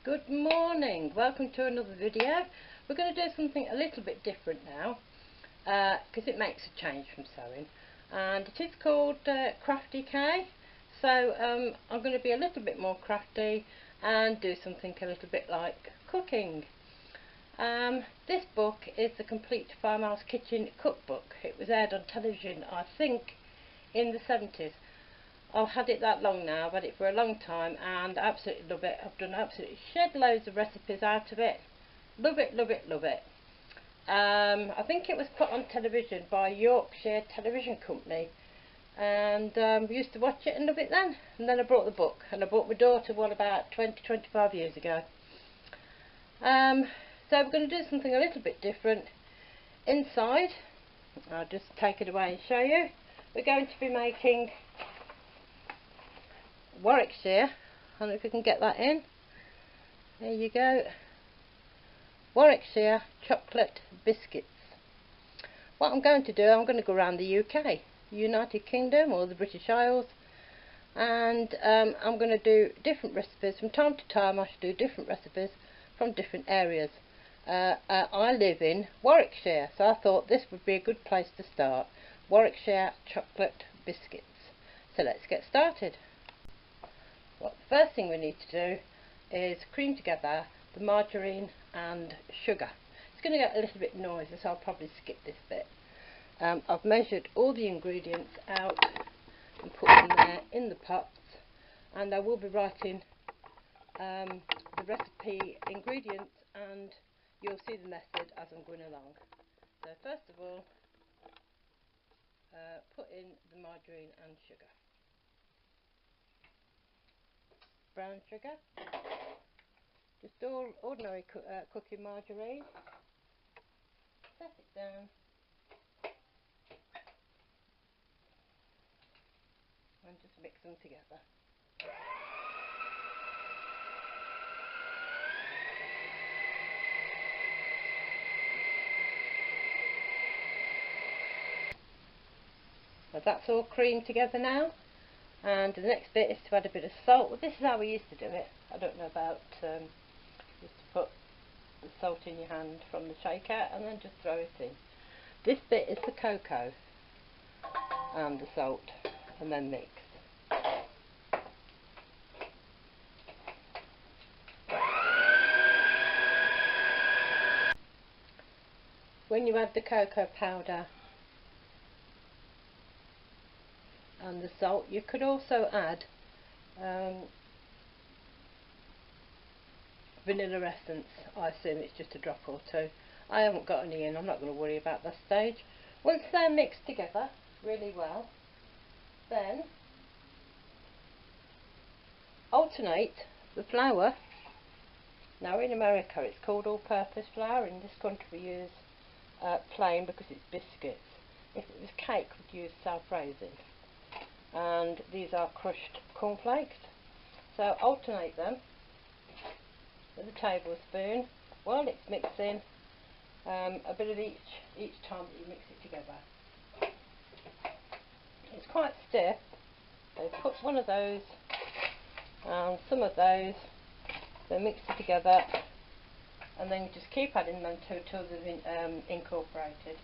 Good morning, welcome to another video. We're going to do something a little bit different now because it makes a change from sewing, and it is called Crafty K. So I'm going to be a little bit more crafty and do something a little bit like cooking. This book is the Complete Farmhouse Kitchen Cookbook. It was aired on television, I think, in the 70s. I've had it that long now, I've had it for a long time and I absolutely love it. I've done absolutely shed loads of recipes out of it. Love it, love it, love it. I think it was put on television by Yorkshire Television Company, and we used to watch it and love it then. And then I brought the book, and I brought my daughter one about 20-25 years ago. So we're going to do something a little bit different. Inside, I'll just take it away and show you. We're going to be making Warwickshire. I don't know if we can get that in. There you go. Warwickshire chocolate biscuits. What I'm going to do, I'm going to go around the UK, United Kingdom or the British Isles, and I'm going to do different recipes. From time to time I should do different recipes from different areas. I live in Warwickshire, so I thought this would be a good place to start. Warwickshire chocolate biscuits. So let's get started. Well, the first thing we need to do is cream together the margarine and sugar. It's going to get a little bit noisy, so I'll probably skip this bit. I've measured all the ingredients out and put them there in the pots, and I will be writing the recipe ingredients, and you'll see the method as I'm going along. So first of all, put in the margarine and sugar. Brown sugar, just all ordinary cooking margarine. Set it down and just mix them together. So that's all creamed together now. And the next bit is to add a bit of salt. Well, this is how we used to do it. I don't know about, just to put the salt in your hand from the shaker and then just throw it in. This bit is the cocoa and the salt, and then mix. When you add the cocoa powder and the salt, you could also add vanilla essence. I assume it's just a drop or two. I haven't got any in, I'm not going to worry about that stage. Once they're mixed together really well, then alternate the flour. Now in America it's called all-purpose flour, in this country we use plain because it's biscuits. If it was cake we'd use self-raising. And these are crushed cornflakes, so alternate them with a tablespoon while it's mixing, a bit of each time that you mix it together. It's quite stiff, so put one of those and some of those, then mix it together, and then just keep adding them till they're incorporated.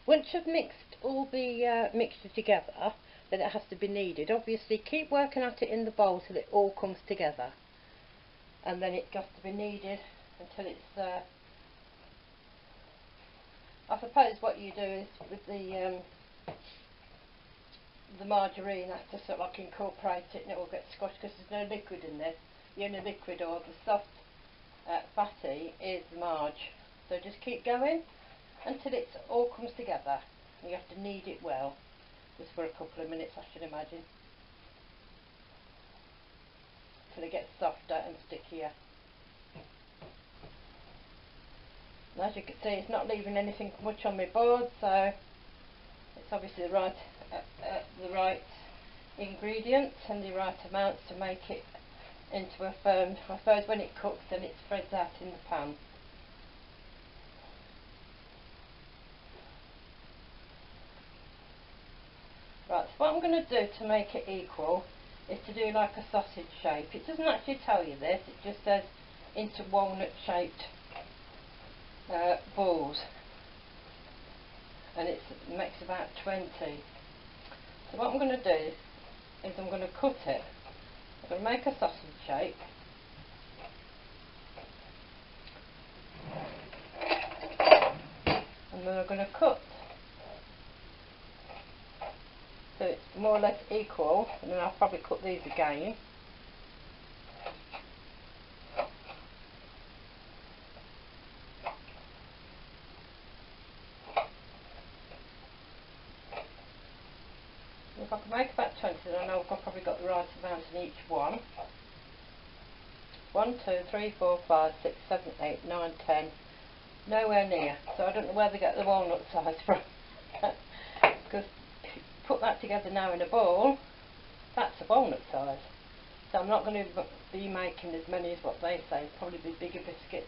Once you've mixed all the mixture together, then it has to be kneaded. Obviously keep working at it in the bowl till it all comes together, and then it has to be kneaded until it's I suppose what you do is with the margarine, that's to sort of like incorporate it and it will get squashed because there's no liquid in this. The only liquid or the soft fatty is the marg. So just keep going until it all comes together. You have to knead it well, just for a couple of minutes I should imagine, till it gets softer and stickier. And as you can see, it's not leaving anything much on my board, so it's obviously the right ingredients and the right amounts to make it into a firm. I suppose when it cooks then it spreads out in the pan. Right, so what I'm going to do to make it equal is to do like a sausage shape. It doesn't actually tell you this, it just says into walnut shaped balls, and it makes about 20. So what I'm going to do is I'm going to cut it. I'm going to make a sausage shape, and then I'm going to cut so it's more or less equal, and then I'll probably cut these again. If I can make about 20, then I know I've probably got the right amount in each one. 1, 2, 3, 4, 5, 6, 7, 8, 9, 10. Nowhere near. So I don't know where they get the walnut size from. Because if you put that together now in a bowl, that's a walnut size. So I'm not going to be making as many as what they say. Probably be bigger biscuits.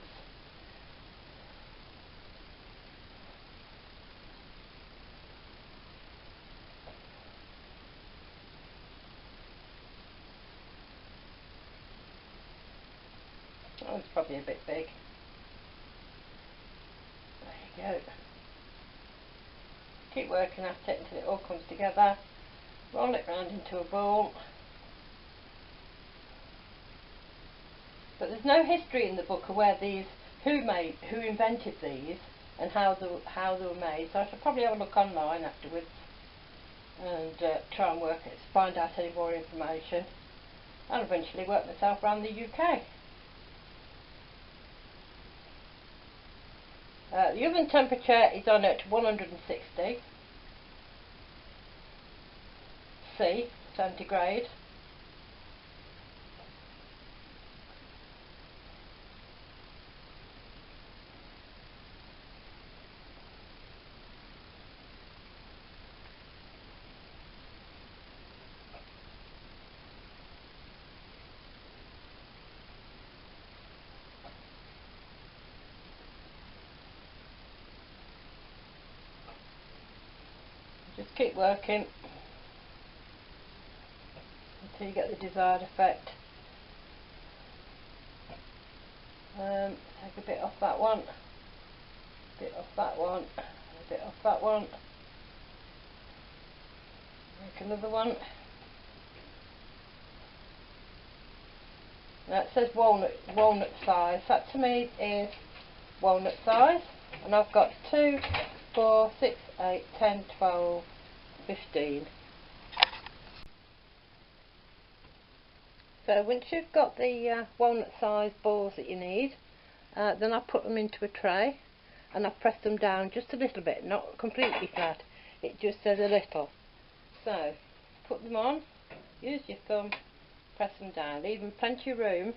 That one's probably a bit big. There you go. Keep working at it until it all comes together. Roll it round into a ball. But there's no history in the book of where these, who invented these, and how they were made. So I should probably have a look online afterwards and try and work it, find out any more information, and eventually work myself around the UK. The oven temperature is on at 160 C centigrade. Just keep working until you get the desired effect. Take a bit off that one, a bit off that one, a bit off that one. Make another one. Now it says walnut size. That to me is walnut size, and I've got 2, 4, 6, 8, 10, 12, 15. So once you've got the walnut size balls that you need, then I put them into a tray and I press them down just a little bit, not completely flat, it just says a little. So put them on, use your thumb, press them down, leaving plenty of room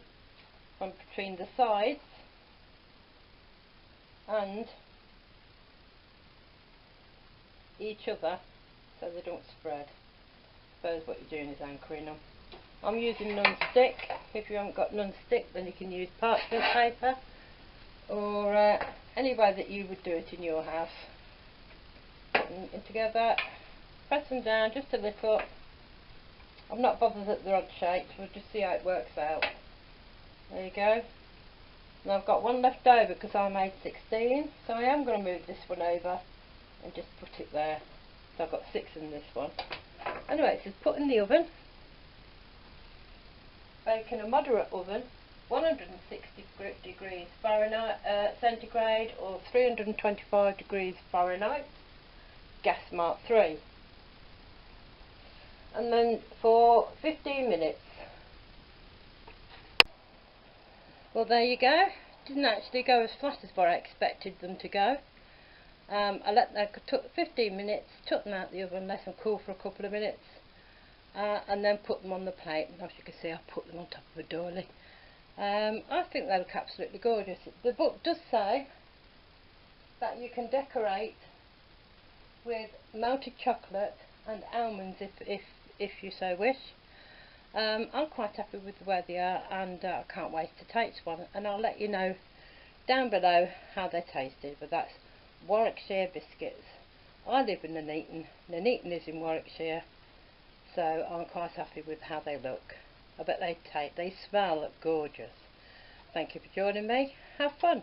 from between the sides and each other so they don't spread. I suppose what you're doing is anchoring them. I'm using non-stick. If you haven't got non-stick, then you can use parchment paper or any way that you would do it in your house. Put them together, press them down just a little. I'm not bothered that they're odd shaped, we'll just see how it works out. There you go. Now I've got one left over because I made 16, so I am going to move this one over and just put it there. So I've got 6 in this one. Anyway, it says put in the oven. Bake in a moderate oven 160 degrees Fahrenheit, centigrade, or 325 degrees Fahrenheit, gas mark 3. And then for 15 minutes. Well, there you go. Didn't actually go as flat as what I expected them to go. I took 15 minutes, took them out the oven, let them cool for a couple of minutes, and then put them on the plate. And as you can see, I put them on top of a doily. I think they look absolutely gorgeous. The book does say that you can decorate with melted chocolate and almonds if you so wish. I'm quite happy with the way they are, and I can't wait to taste one, and I'll let you know down below how they tasted. But that's Warwickshire biscuits. I live in Nuneaton. Nuneaton is in Warwickshire, so I'm quite happy with how they look. I bet they smell gorgeous. Thank you for joining me. Have fun.